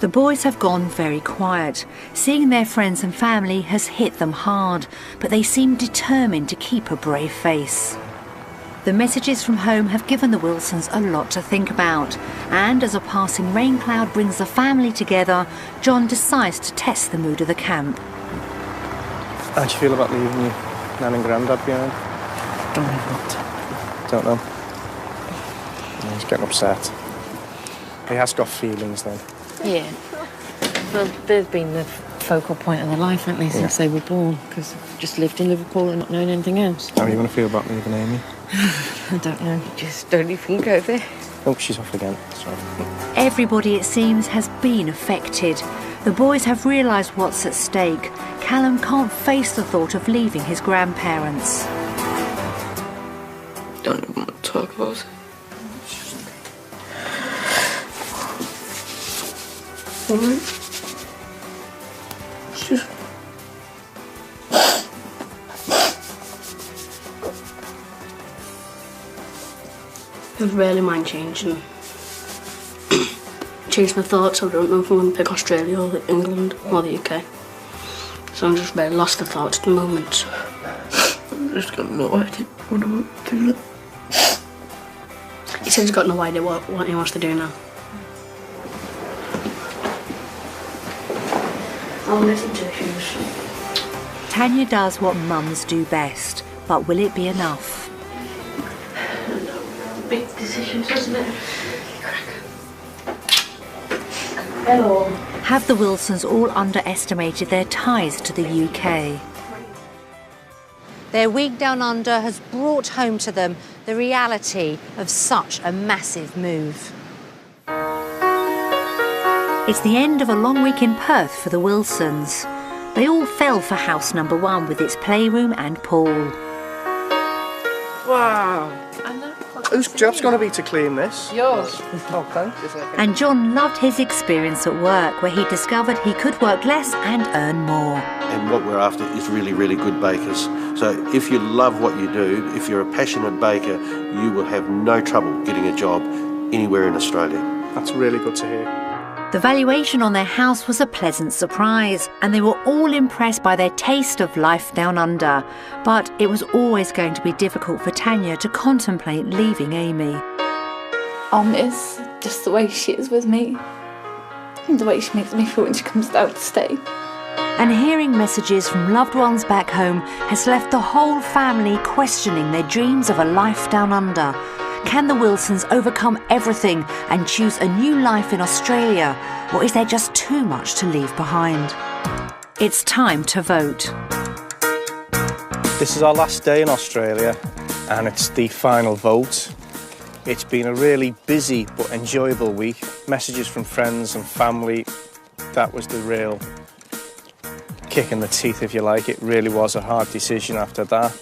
The boys have gone very quiet. Seeing their friends and family has hit them hard, but they seem determined to keep a brave face. The messages from home have given the Wilsons a lot to think about, and as a passing rain cloud brings the family together, John decides to test the mood of the camp. How do you feel about leaving your nan and granddad behind? Don't know. He's getting upset. He has got feelings then. Yeah. Well, they've been the focal point of their life, haven't they, since they were born, because they've just lived in Liverpool and not known anything else. How are you going to feel about leaving Amy? I don't know. Just don't even go there. Oh, she's off again. Sorry. Everybody, it seems, has been affected. The boys have realised what's at stake. Callum can't face the thought of leaving his grandparents. Don't even want to talk about it. All right. It's just... I really mind changing. Change my thoughts. I don't know if I'm going to pick Australia or England or the UK. So I'm just very lost of thoughts at the moment. I've just got no idea what I want to do. He says he's got no idea what he wants to do now. I'll listen to issues. Tanya does what mums do best, but will it be enough? Big decisions, isn't it? Hello. Have the Wilsons all underestimated their ties to the UK? Their week down under has brought home to them the reality of such a massive move. It's the end of a long week in Perth for the Wilsons. They all fell for house number 1 with its playroom and pool. Wow. Whose job's going to be to clean this? Yours. Oh, thanks. And John loved his experience at work, where he discovered he could work less and earn more. And what we're after is really, really good bakers. So if you love what you do, if you're a passionate baker, you will have no trouble getting a job anywhere in Australia. That's really good to hear. The valuation on their house was a pleasant surprise, and they were all impressed by their taste of life down under. But it was always going to be difficult for Tanya to contemplate leaving Amy. I'll miss just the way she is with me, and the way she makes me feel when she comes out to stay. And hearing messages from loved ones back home has left the whole family questioning their dreams of a life down under. Can the Wilsons overcome everything and choose a new life in Australia, or is there just too much to leave behind? It's time to vote. This is our last day in Australia and it's the final vote. It's been a really busy but enjoyable week. Messages from friends and family. That was the real kick in the teeth, if you like. It really was a hard decision after that.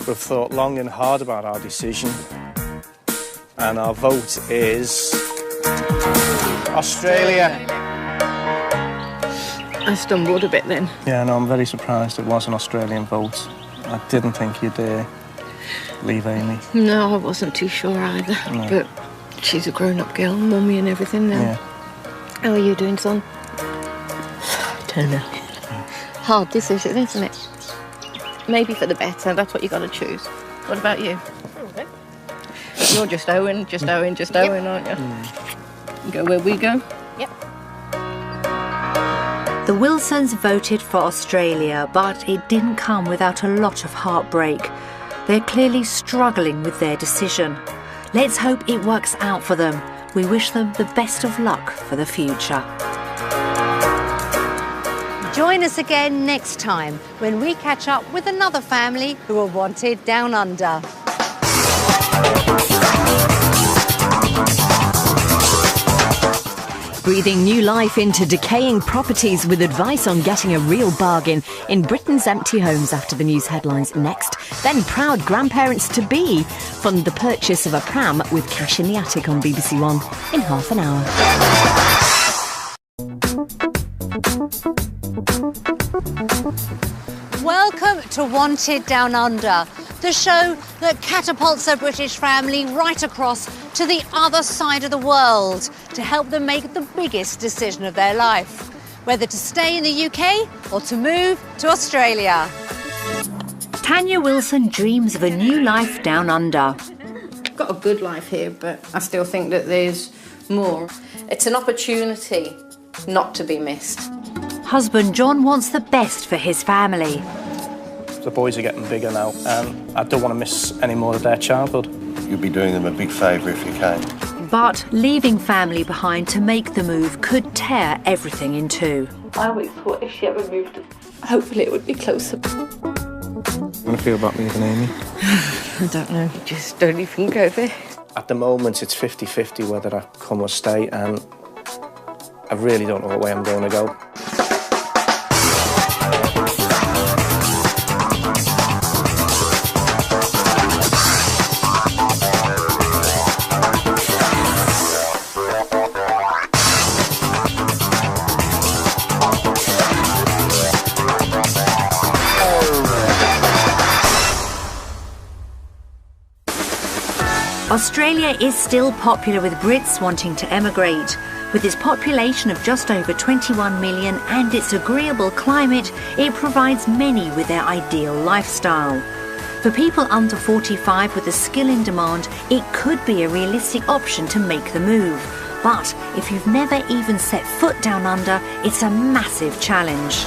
We've thought long and hard about our decision. And our vote is Australia. I stumbled a bit then. Yeah, no, I'm very surprised it was an Australian vote. I didn't think you'd leave Amy. No, I wasn't too sure either. No. But she's a grown-up girl, mummy and everything now. Yeah. How are you doing, son? Don't know. Hard decision, isn't it? Maybe for the better, that's what you got to choose. What about you? You're just Owen, aren't you? Go where we go? Yep. The Wilsons voted for Australia, but it didn't come without a lot of heartbreak. They're clearly struggling with their decision. Let's hope it works out for them. We wish them the best of luck for the future. Join us again next time when we catch up with another family who are wanted down under. Breathing new life into decaying properties with advice on getting a real bargain in Britain's empty homes after the news headlines next. Then proud grandparents-to-be fund the purchase of a pram with cash in the attic on BBC One in half an hour. Welcome to Wanted Down Under, the show that catapults a British family right across to the other side of the world to help them make the biggest decision of their life, whether to stay in the UK or to move to Australia. Tanya Wilson dreams of a new life down under. I've got a good life here, but I still think that there's more. It's an opportunity not to be missed. Husband John wants the best for his family. The boys are getting bigger now and I don't want to miss any more of their childhood. You'd be doing them a big favour if you came. But leaving family behind to make the move could tear everything in two. I always thought if she ever moved, hopefully it would be closer. How do you feel about leaving Amy? I don't know, just don't even go there. At the moment it's 50-50 whether I come or stay and I really don't know what way I'm going to go. Australia is still popular with Brits wanting to emigrate. With its population of just over 21 million and its agreeable climate, it provides many with their ideal lifestyle. For people under 45 with the skill in demand, it could be a realistic option to make the move. But if you've never even set foot down under, it's a massive challenge.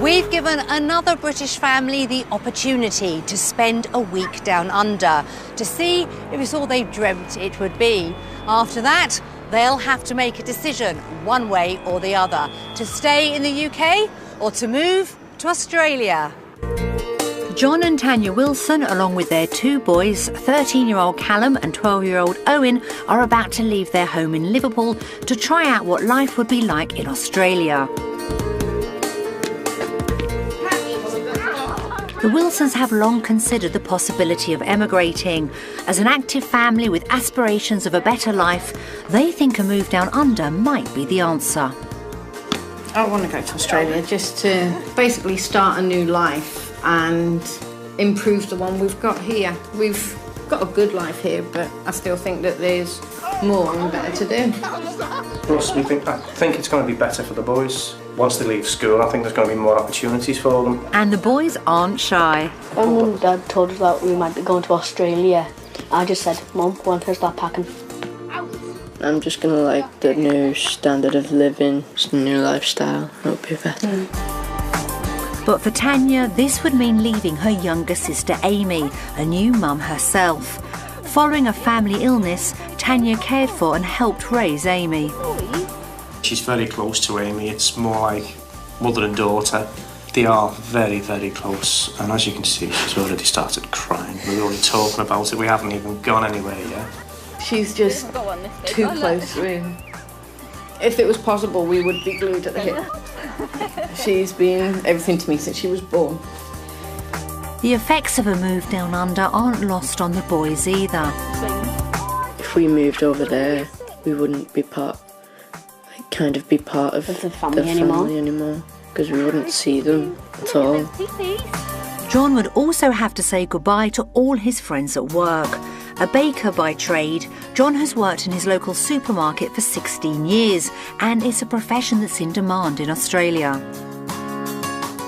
We've given another British family the opportunity to spend a week down under to see if it's all they dreamt it would be. After that, they'll have to make a decision, one way or the other, to stay in the UK or to move to Australia. John and Tanya Wilson, along with their two boys, 13-year-old Callum and 12-year-old Owen, are about to leave their home in Liverpool to try out what life would be like in Australia. The Wilsons have long considered the possibility of emigrating. As an active family with aspirations of a better life, they think a move down under might be the answer. I want to go to Australia just to basically start a new life and improve the one we've got here. We've got a good life here, but I still think that there's more and better to do. Plus, I think it's going to be better for the boys. Once they leave school, I think there's going to be more opportunities for them. And the boys aren't shy. When Mum and Dad told us that we might be going to Australia, I just said, Mum, when can I start packing? I'm just gonna like the new standard of living, just a new lifestyle. It'll be better. But for Tanya, this would mean leaving her younger sister Amy, a new mum herself. Following a family illness, Tanya cared for and helped raise Amy. She's very close to Amy. It's more like mother and daughter. They are very, very close, and as you can see, she's already started crying. We're already talking about it. We haven't even gone anywhere yet. She's just too close to him. If it was possible, we would be glued at the hip. She's been everything to me since she was born. The effects of a move down under aren't lost on the boys either. If we moved over there, we wouldn't be part of the family anymore, because we wouldn't see them at all. John would also have to say goodbye to all his friends at work. A baker by trade, John has worked in his local supermarket for 16 years, and it's a profession that's in demand in Australia.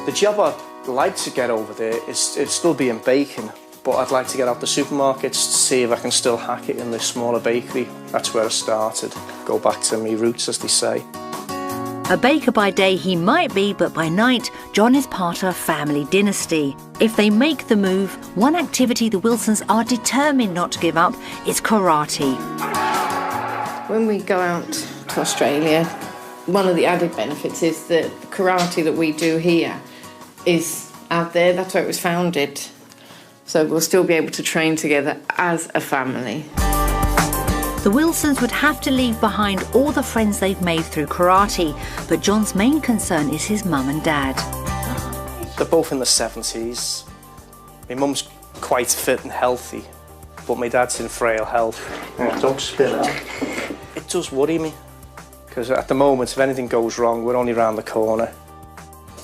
The job I'd like to get over there is it'd still be in baking, but I'd like to get out the supermarkets to see if I can still hack it in this smaller bakery. That's where I started. Go back to me roots, as they say. A baker by day he might be, but by night, John is part of a family dynasty. If they make the move, one activity the Wilsons are determined not to give up is karate. When we go out to Australia, one of the added benefits is that the karate that we do here is out there. That's where it was founded. So we'll still be able to train together as a family. The Wilsons would have to leave behind all the friends they've made through karate, but John's main concern is his mum and dad. They're both in the 70s. My mum's quite fit and healthy, but my dad's in frail health. Yeah, don't spit out. It does worry me, because at the moment, if anything goes wrong, we're only round the corner.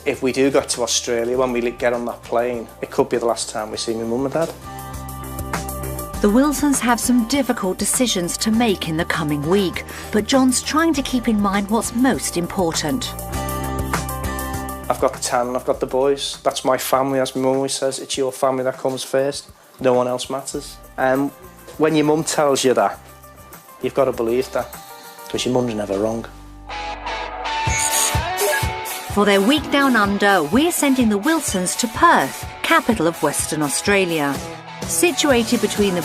If we do get to Australia, when we get on that plane, it could be the last time we see my mum and dad. The Wilsons have some difficult decisions to make in the coming week, but John's trying to keep in mind what's most important. I've got the tan, I've got the boys. That's my family, as my mum always says. It's your family that comes first. No one else matters. And when your mum tells you that, you've got to believe that, because your mum's never wrong. For their week down under, we're sending the Wilsons to Perth, capital of Western Australia. Situated between the